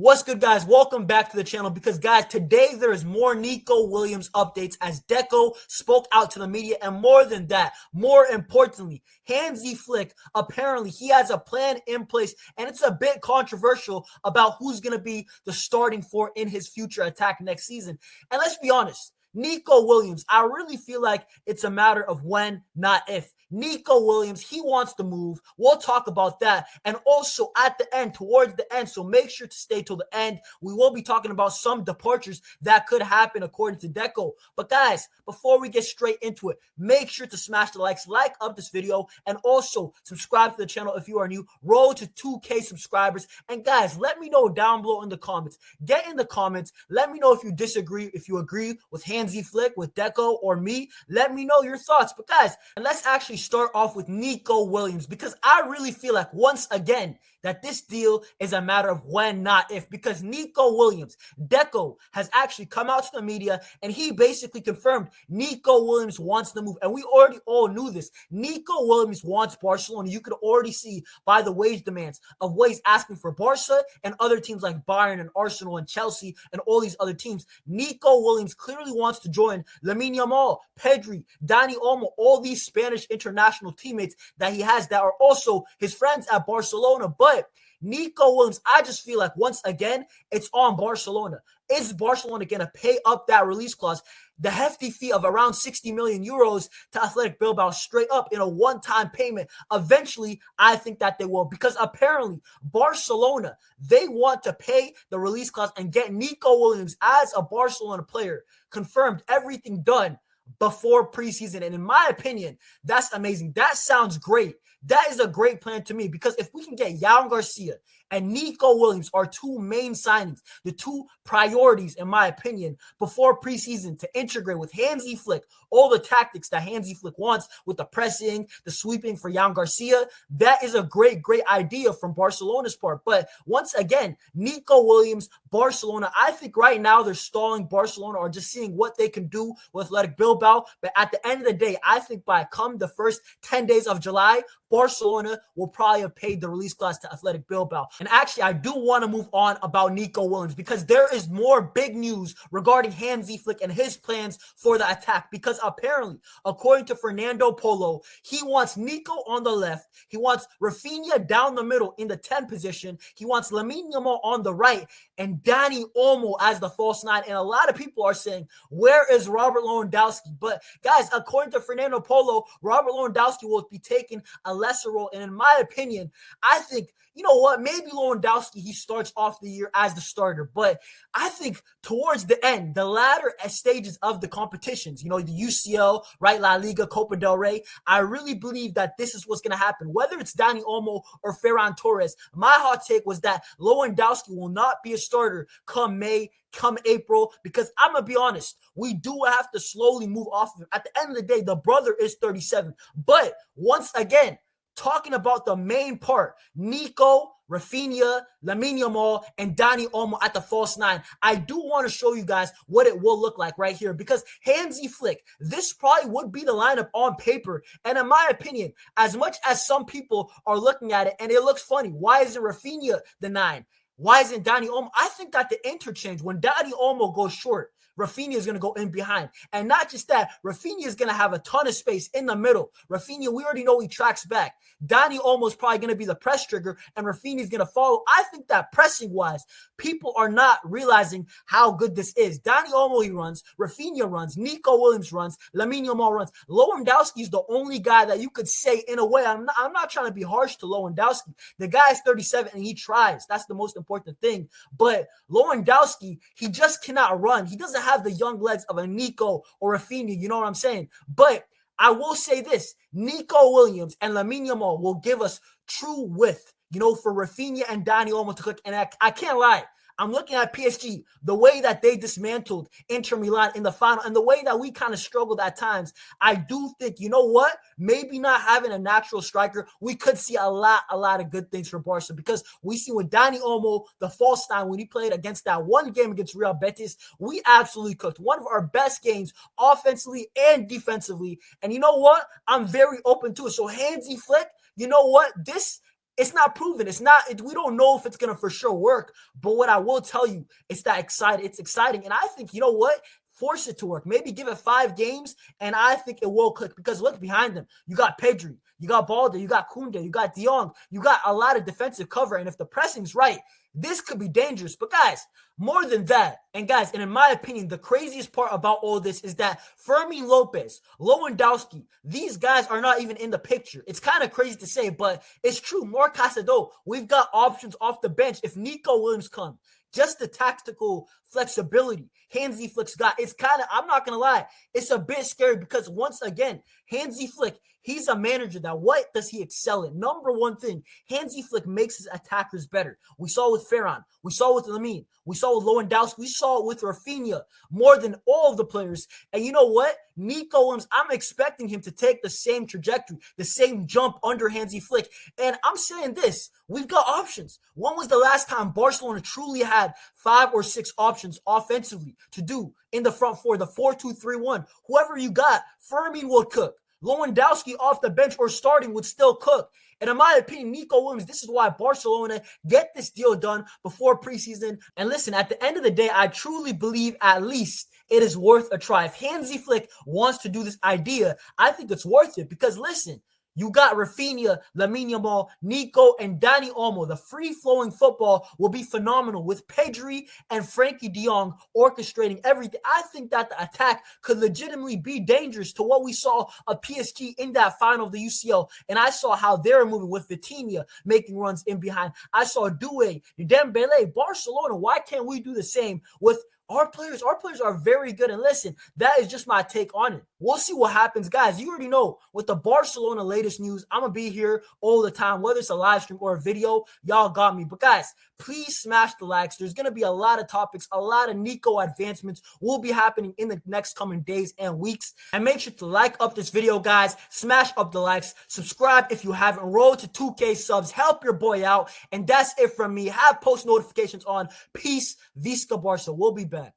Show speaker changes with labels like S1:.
S1: What's good, guys? Welcome back to the channel because, guys, today there is more Nico Williams updates as Deco spoke out to the media, and more than that, more importantly, Hansi Flick, apparently he has a plan in place, and it's a bit controversial about who's going to be the starting four in his future attack next season. And let's be honest, Nico Williams, I really feel like it's a matter of when, not if. Nico Williams, he wants to move. We'll talk about that. And also at the end, towards the end, so make sure to stay till the end. We will be talking about some departures that could happen according to Deco. But guys, before we get straight into it, make sure to smash the likes, like up this video, and also subscribe to the channel if you are new. Roll to 2K subscribers. And guys, let me know down below in the comments. Get in the comments. Let me know if you disagree, if you agree with Hansi Flick, with Deco, or me. Let me know your thoughts. But guys, and let's actually start off with Nico Williams, because I really feel like once again that this deal is a matter of when, not if, because Nico Williams, Deco, has actually come out to the media and he basically confirmed Nico Williams wants to move. And we already all knew this. Nico Williams wants Barcelona. You could already see by the wage demands of what he's asking for Barca and other teams like Bayern and Arsenal and Chelsea and all these other teams. Nico Williams clearly wants to join LAMINE YAMAL, Pedri, DANI OLMO, all these Spanish international teammates that he has that are also his friends at Barcelona. But Nico Williams, I just feel like once again, it's on Barcelona. Is Barcelona going to pay up that release clause, the hefty fee of around 60 million euros to Athletic Bilbao straight up in a one-time payment? Eventually, I think that they will, because apparently Barcelona, they want to pay the release clause and get Nico Williams as a Barcelona player confirmed, everything done before preseason. And in my opinion, that's amazing. That sounds great. That is a great plan to me, because if we can get Joan Garcia and Nico Williams, our two main signings, the two priorities, in my opinion, before preseason to integrate with Hansi Flick, all the tactics that Hansi Flick wants with the pressing, the sweeping for Joan Garcia, that is a great idea from Barcelona's part. But once again, Nico Williams, Barcelona, I think right now they're stalling Barcelona or just seeing what they can do with Athletic Bilbao. But at the end of the day, I think by come the first 10 days of July, Barcelona will probably have paid the release clause to Athletic Bilbao. And actually, I do want to move on about Nico Williams, because there is more big news regarding Hansi Flick and his plans for the attack. Because apparently, according to Fernando Polo, he wants Nico on the left. He wants Raphinha down the middle in the 10 position. He wants LAMINE YAMAL on the right and DANI OLMO as the false nine. And a lot of people are saying, where is Robert Lewandowski? But guys, according to Fernando Polo, Robert Lewandowski will be taking a lesser role. And in my opinion, I think, you know what, maybe Lewandowski, he starts off the year as the starter. But I think towards the end, the latter stages of the competitions, you know, the UCL, right, La Liga, Copa del Rey, I really believe that this is what's going to happen. Whether it's DANI OLMO or Ferran Torres, my hot take was that Lewandowski will not be a starter come May, come April, because I'm going to be honest, we do have to slowly move off of him. At the end of the day, the brother is 37. But once again, talking about the main part, Nico, Raphinha, LAMINE YAMAL, and DANI OLMO at the false nine, I do want to show you guys what it will look like right here, because Hansi Flick, this probably would be the lineup on paper. And in my opinion, as much as some people are looking at it and it looks funny, why isn't Raphinha the 9? Why isn't DANI OLMO? I think that the interchange, when DANI OLMO goes short, Raphinha is going to go in behind. And not just that, Raphinha is going to have a ton of space in the middle. Raphinha, we already know he tracks back. DANI OLMO is probably going to be the press trigger, and Raphinha is going to follow. I think that pressing-wise, people are not realizing how good this is. DANI OLMO, he runs. Raphinha runs. Nico Williams runs. LAMINE YAMAL runs. Lewandowski is the only guy that you could say, in a way, I'm not trying to be harsh to Lewandowski. The guy is 37, and he tries. That's the most important thing. But Lewandowski, he just cannot run. He doesn't have the young legs of a Nico or Raphinha, you know what I'm saying? But I will say this, Nico Williams and LAMINE YAMAL will give us true width, you know, for Raphinha and DANI OLMO to click. And I can't lie, I'm looking at PSG, the way that they dismantled Inter Milan in the final and the way that we kind of struggled at times. I do think, you know what, maybe not having a natural striker, we could see a lot of good things for Barca, because we see with DANI OLMO, the false nine, when he played against that one game against Real Betis, we absolutely cooked. One of our best games offensively and defensively. And you know what? I'm very open to it. So Hansi Flick, you know what? This It's not proven. We don't know if it's going to for sure work. But what I will tell you is that it's exciting. And I think, you know what? Force it to work. Maybe give it 5 games, and I think it will click. Because look behind them. You got Pedri, you got Balde, you got Koundé, you got De Jong, you got a lot of defensive cover. And if the pressing's right, this could be dangerous. But guys, more than that, and in my opinion, the craziest part about all this is that Fermin Lopez, Lewandowski, these guys are not even in the picture. It's kind of crazy to say, but it's true. More Casado, we've got options off the bench if Nico Williams comes. Just the tactical flexibility Hansi Flick's got. It's kind of, I'm not going to lie, it's a bit scary because once again, Hansi Flick, he's a manager that what does he excel in? Number one thing, Hansi Flick makes his attackers better. We saw it with Ferran. We saw it with LAMINE. We saw it with Lewandowski. We saw it with Raphinha more than all of the players. And you know what? Nico Williams, I'm expecting him to take the same trajectory, the same jump under Hansi Flick. And I'm saying this, we've got options. When was the last time Barcelona truly had 5 or 6 options offensively to do in the front four, the 4-2-3-1? Whoever you got, Fermin will cook. Lewandowski off the bench or starting would still cook. And in my opinion, Nico Williams, this is why Barcelona get this deal done before preseason. And listen, at the end of the day, I truly believe at least it is worth a try. If Hansi Flick wants to do this idea, I think it's worth it because listen, you got Raphinha, LAMINE YAMAL, Nico, and DANI OLMO. The free-flowing football will be phenomenal with Pedri and Frankie de Jong orchestrating everything. I think that the attack could legitimately be dangerous to what we saw of PSG in that final of the UCL. And I saw how they're moving with Vitinha making runs in behind. I saw Doué, Dembele, Barcelona. Why can't we do the same with our players? Our players are very good. And listen, that is just my take on it. We'll see what happens. Guys, you already know with the Barcelona latest news, I'm going to be here all the time, whether it's a live stream or a video. Y'all got me. But guys, please smash the likes. There's going to be a lot of topics, a lot of Nico advancements will be happening in the next coming days and weeks. And make sure to like up this video, guys. Smash up the likes. Subscribe if you haven't. Roll to 2K subs. Help your boy out. And that's it from me. Have post notifications on. Peace. Visca Barca. We'll be back.